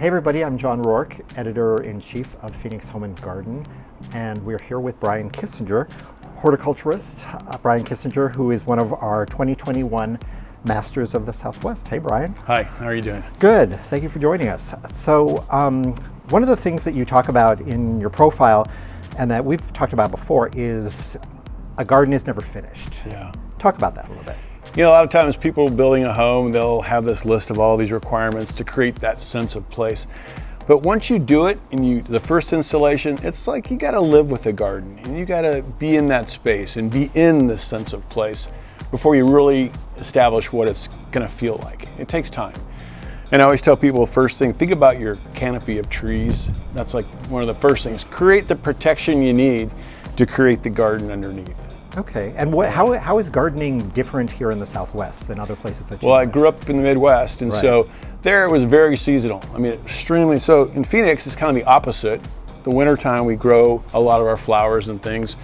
Hey everybody, I'm John Roark, Editor-in-Chief of Phoenix Home and Garden, and we're here with Brian Kissinger, horticulturist. Brian Kissinger, who is one of our 2021 Masters of the Southwest. Hey Brian. Hi, how are you doing? Good, thank you for joining us. So one of the things that you talk about in your profile and that we've talked about before is a garden is never finished. Yeah. Talk about that a little bit. You know, a lot of times people building a home, they'll have this list of all these requirements to create that sense of place. But once you do it and the first installation, it's like you gotta live with the garden and you gotta be in that space and be in the sense of place before you really establish what it's gonna feel like. It takes time. And I always tell people, first thing, think about your canopy of trees. That's like one of the first things. Create the protection you need to create the garden underneath. Okay, and how is gardening different here in the Southwest than other places that you Well, I grew up in the Midwest, and so there it was very seasonal. I mean, extremely so. In Phoenix, it's kind of the opposite. The wintertime, we grow a lot of our flowers and things.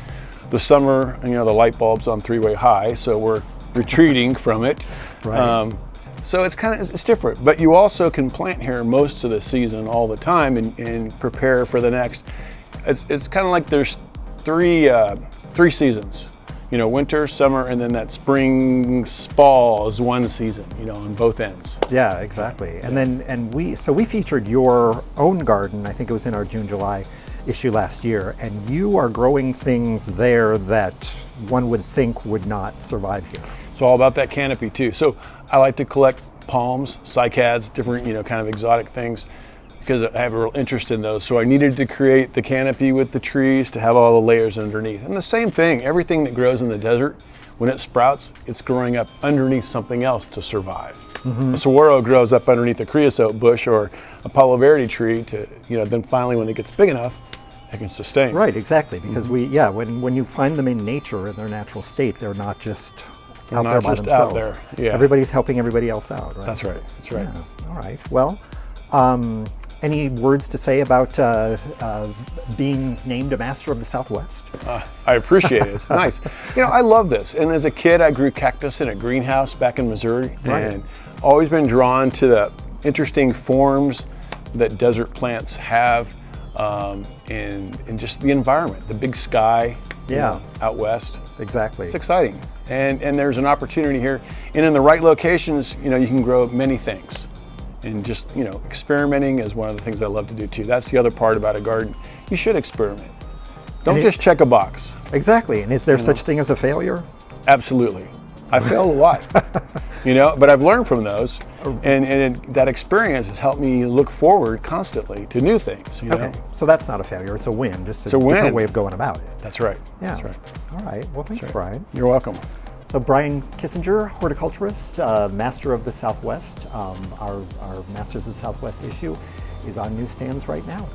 The summer, you know, the light bulb's on three-way high, so we're retreating from it. Right. So it's different, but you also can plant here most of the season all the time and prepare for the next. It's kind of like there's three seasons. You know, winter, summer, and then that spring, fall is one season, you know, on both ends. Yeah, exactly. And we featured your own garden, I think it was in our June, July issue last year, and you are growing things there that one would think would not survive here. It's all about that canopy too. So I like to collect palms, cycads, different, you know, kind of exotic things, because I have a real interest in those. So I needed to create the canopy with the trees to have all the layers underneath. And the same thing, everything that grows in the desert, when it sprouts, it's growing up underneath something else to survive. A saguaro grows up underneath a creosote bush or a palo verde tree to, you know, then finally when it gets big enough, it can sustain. Right, exactly, because when you find them in nature in their natural state, they're not just out there by themselves. Out there. Yeah. Everybody's helping everybody else out, right? That's right, that's right. Yeah. All right, well, any words to say about being named a Master of the Southwest? I appreciate it. It's nice. You know, I love this. And as a kid, I grew cactus in a greenhouse back in Missouri, and always been drawn to the interesting forms that desert plants have, and just the environment, the big sky, you know, out west. Exactly. It's exciting. And there's an opportunity here. And in the right locations, you know, you can grow many things. And just, you know, experimenting is one of the things I love to do too. That's the other part about a garden. You should experiment. Don't just check a box. Exactly. And is there such thing as a failure? Absolutely. I failed a lot, you know, but I've learned from those. And that experience has helped me look forward constantly to new things, you know? So that's not a failure. It's a win. Just a different way of going about it. That's right. Yeah. That's right. All right. Well, thanks, Brian. You're welcome. So Brian Kissinger, horticulturist, Master of the Southwest. Our Masters of the Southwest issue is on newsstands right now.